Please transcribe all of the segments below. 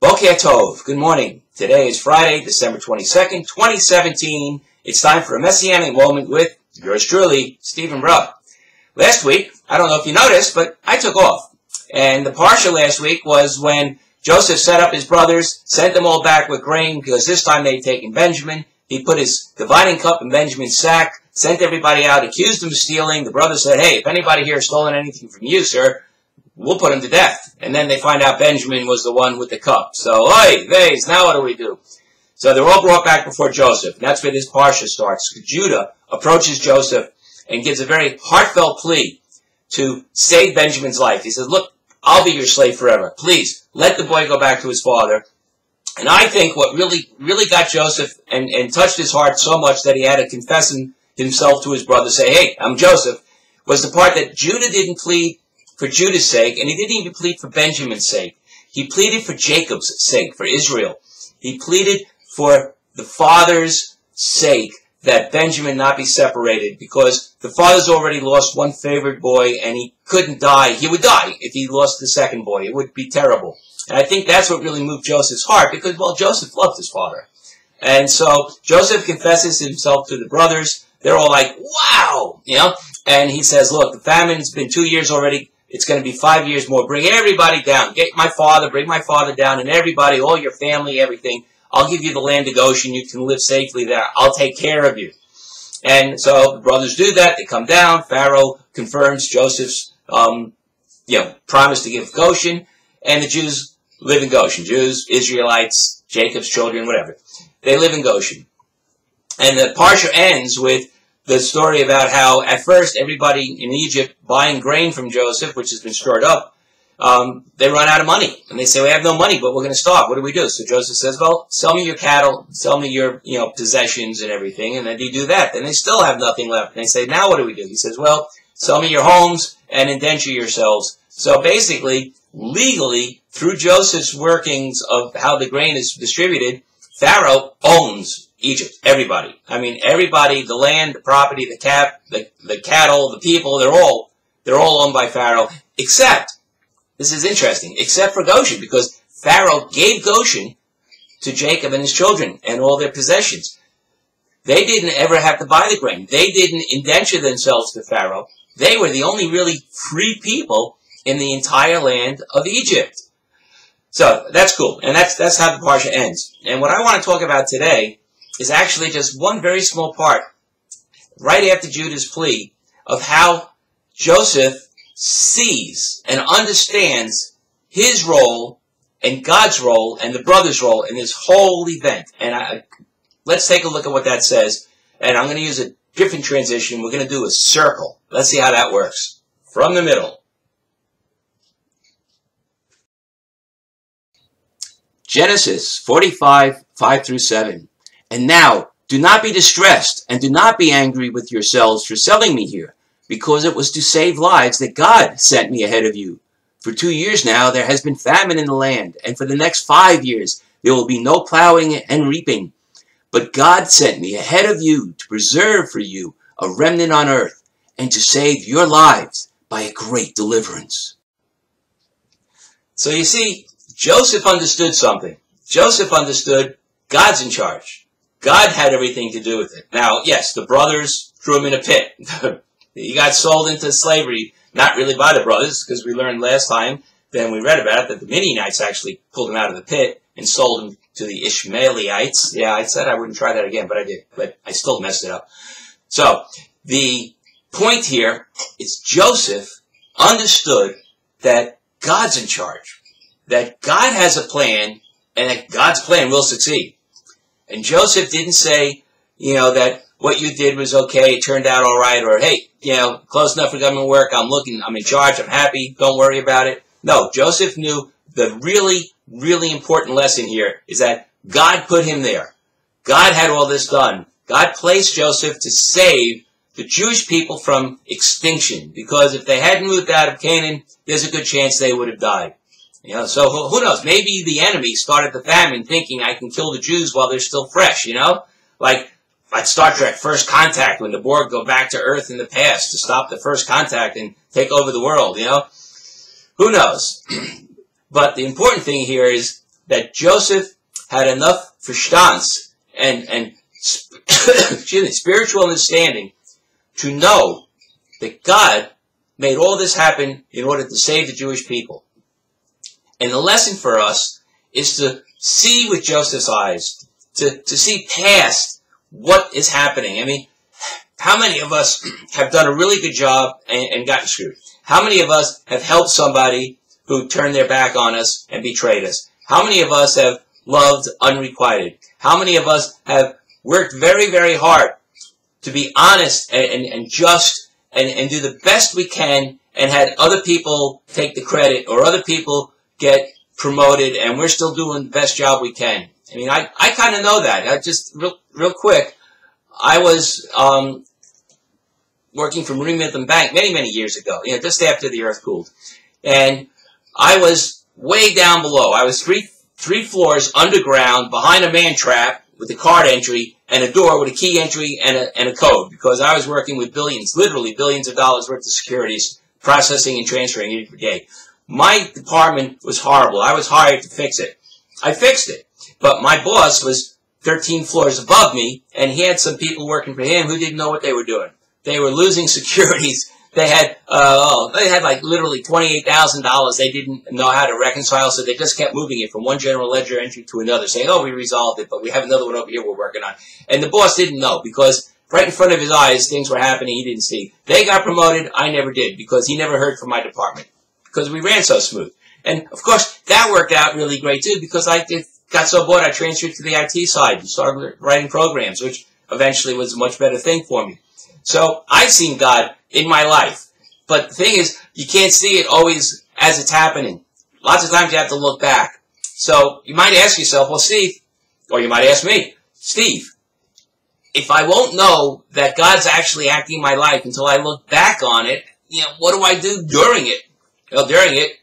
Boker Tov. Good morning. Today is Friday, December 22nd, 2017. It's time for a Messianic moment with yours truly, Stephen Brubb. Last week, I don't know if you noticed, but I took off. And the Parsha last week was when Joseph set up his brothers, sent them all back with grain, because this time they'd taken Benjamin. He put his dividing cup in Benjamin's sack, sent everybody out, accused them of stealing. The brothers said, hey, if anybody here has stolen anything from you, sir, we'll put him to death. And then they find out Benjamin was the one with the cup. So, oi, vase, now what do we do? So they're all brought back before Joseph. And that's where this Parsha starts. Judah approaches Joseph and gives a very heartfelt plea to save Benjamin's life. He says, look, I'll be your slave forever. Please, let the boy go back to his father. And I think what really got Joseph and touched his heart so much that he had to confess himself to his brother, say, hey, I'm Joseph, was the part that Judah didn't plead for Judah's sake, and he didn't even plead for Benjamin's sake. He pleaded for Jacob's sake, for Israel. He pleaded for the father's sake that Benjamin not be separated, because the father's already lost one favorite boy, and he couldn't die. He would die if he lost the second boy. It would be terrible. And I think that's what really moved Joseph's heart, because, well, Joseph loved his father. And so Joseph confesses himself to the brothers. They're all like, wow, you know? And he says, look, the famine's been 2 years already. It's going to be 5 years more. Bring everybody down. Get my father, bring my father down, and everybody, all your family, everything. I'll give you the land of Goshen. You can live safely there. I'll take care of you. And so the brothers do that. They come down. Pharaoh confirms Joseph's, promise to give Goshen. And the Jews live in Goshen. Jews, Israelites, Jacob's children, whatever. They live in Goshen. And the Parsha ends with the story about how, at first, everybody in Egypt buying grain from Joseph, which has been stored up, they run out of money. And they say, we have no money, but we're going to starve. What do we do? So Joseph says, well, sell me your cattle, sell me your possessions and everything. And then they do that. Then they still have nothing left. And they say, now what do we do? He says, well, sell me your homes and indenture yourselves. So basically, legally, through Joseph's workings of how the grain is distributed, Pharaoh owns Egypt, everybody. I mean, everybody, the land, the property, the cattle, the people, they're all owned by Pharaoh, except, this is interesting, except for Goshen, because Pharaoh gave Goshen to Jacob and his children and all their possessions. They didn't ever have to buy the grain. They didn't indenture themselves to Pharaoh. They were the only really free people in the entire land of Egypt. So, that's cool. And that's how the Parsha ends. And what I want to talk about today is actually just one very small part, right after Judah's plea, of how Joseph sees and understands his role and God's role and the brothers' role in this whole event. And let's take a look at what that says. And I'm going to use a different transition. We're going to do a circle. Let's see how that works. From the middle. Genesis 45, 5 through 7. And now, do not be distressed, and do not be angry with yourselves for selling me here, because it was to save lives that God sent me ahead of you. For 2 years now there has been famine in the land, and for the next 5 years there will be no plowing and reaping. But God sent me ahead of you to preserve for you a remnant on earth, and to save your lives by a great deliverance. So you see, Joseph understood something. Joseph understood God's in charge. God had everything to do with it. Now, yes, the brothers threw him in a pit. He got sold into slavery, not really by the brothers, because we learned last time, then we read about it, that the Midianites actually pulled him out of the pit and sold him to the Ishmaelites. Yeah, I said I wouldn't try that again, but I did. But I still messed it up. So, the point here is Joseph understood that God's in charge, that God has a plan, and that God's plan will succeed. And Joseph didn't say, that what you did was okay, it turned out all right, or hey, close enough for government work, I'm in charge, I'm happy, don't worry about it. No, Joseph knew the really, really important lesson here is that God put him there. God had all this done. God placed Joseph to save the Jewish people from extinction, because if they hadn't moved out of Canaan, there's a good chance they would have died. You know, so who knows? Maybe the enemy started the famine thinking I can kill the Jews while they're still fresh, you know? Like Star Trek First Contact, when the Borg go back to Earth in the past to stop the first contact and take over the world, you know? Who knows? But the important thing here is that Joseph had enough verstands and spiritual understanding to know that God made all this happen in order to save the Jewish people. And the lesson for us is to see with Joseph's eyes, to see past what is happening. I mean, how many of us have done a really good job and gotten screwed? How many of us have helped somebody who turned their back on us and betrayed us? How many of us have loved unrequited? How many of us have worked very, very hard to be honest and just and do the best we can and had other people take the credit or other people get promoted and we're still doing the best job we can? I mean, I kind of know that. I just, real quick, I was working for Marine Midland Bank many, many years ago, you know, just after the earth cooled. And I was way down below. I was three floors underground behind a man trap with a card entry and a door with a key entry and a code, because I was working with billions, literally billions of dollars worth of securities, processing and transferring it every day. My department was horrible. I was hired to fix it. I fixed it. But my boss was 13 floors above me, and he had some people working for him who didn't know what they were doing. They were losing securities. They had like literally $28,000 they didn't know how to reconcile, so they just kept moving it from one general ledger entry to another, saying, oh, we resolved it, but we have another one over here we're working on. And the boss didn't know, because right in front of his eyes, things were happening he didn't see. They got promoted. I never did, because he never heard from my department, because we ran so smooth. And, of course, that worked out really great, too, because I got so bored I transferred to the IT side and started writing programs, which eventually was a much better thing for me. So I've seen God in my life. But the thing is, you can't see it always as it's happening. Lots of times you have to look back. So you might ask yourself, well, Steve, or you might ask me, Steve, if I won't know that God's actually acting in my life until I look back on it, you know, what do I do during it? Well, during it,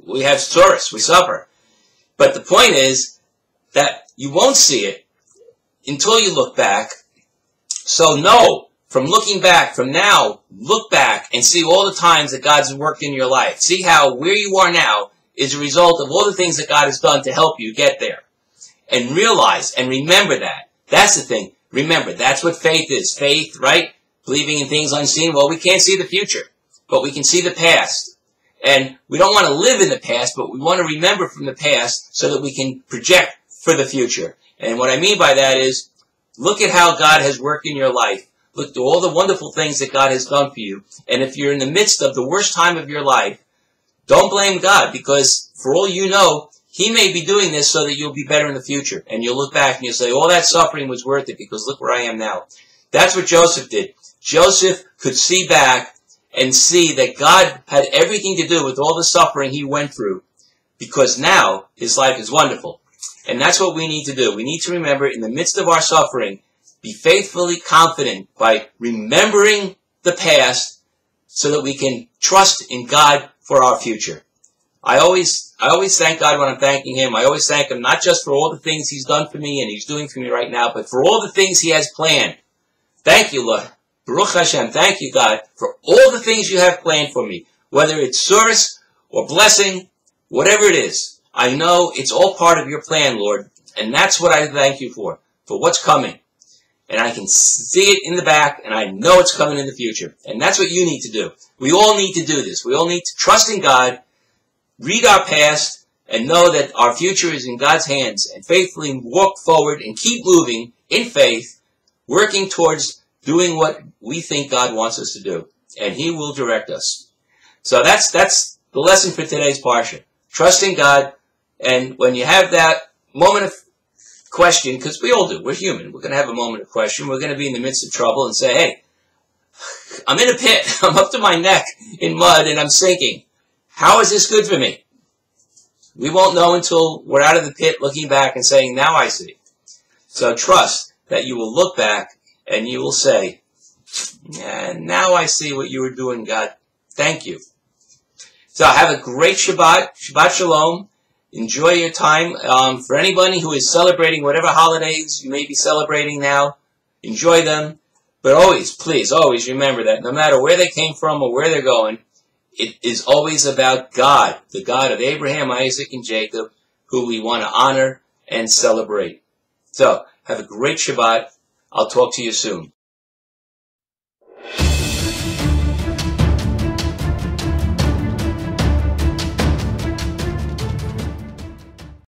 we have Tsouris, we suffer. But the point is that you won't see it until you look back. So no. From looking back, from now, look back and see all the times that God's worked in your life. See how where you are now is a result of all the things that God has done to help you get there. And realize and remember that. That's the thing. Remember, that's what faith is. Faith, right? Believing in things unseen. Well, we can't see the future, but we can see the past. And we don't want to live in the past, but we want to remember from the past so that we can project for the future. And what I mean by that is, look at how God has worked in your life. Look to all the wonderful things that God has done for you. And if you're in the midst of the worst time of your life, don't blame God, because for all you know, He may be doing this so that you'll be better in the future. And you'll look back and you'll say, all that suffering was worth it, because look where I am now. That's what Joseph did. Joseph could see back and see that God had everything to do with all the suffering he went through, because now his life is wonderful. And that's what we need to do. We need to remember, in the midst of our suffering, be faithfully confident by remembering the past so that we can trust in God for our future. I always thank God when I'm thanking Him. I always thank Him not just for all the things He's done for me and He's doing for me right now, but for all the things He has planned. Thank you, Lord. Baruch Hashem. Thank you, God, for all the things you have planned for me. Whether it's Tsouris or blessing, whatever it is, I know it's all part of your plan, Lord. And that's what I thank you for what's coming. And I can see it in the back, and I know it's coming in the future. And that's what you need to do. We all need to do this. We all need to trust in God, read our past, and know that our future is in God's hands, and faithfully walk forward and keep moving in faith, working towards doing what we think God wants us to do. And He will direct us. So that's the lesson for today's Parsha. Trust in God, and when you have that moment of question, because we all do, we're human, we're going to have a moment of question, we're going to be in the midst of trouble and say, hey, I'm in a pit, I'm up to my neck in mud and I'm sinking. How is this good for me? We won't know until we're out of the pit looking back and saying, now I see. So trust that you will look back and you will say, yeah, now I see what you were doing, God. Thank you. So have a great Shabbat. Shabbat Shalom. Enjoy your time. For anybody who is celebrating whatever holidays you may be celebrating now, enjoy them. But always, please, always remember that no matter where they came from or where they're going, it is always about God, the God of Abraham, Isaac, and Jacob, who we want to honor and celebrate. So, have a great Shabbat. I'll talk to you soon.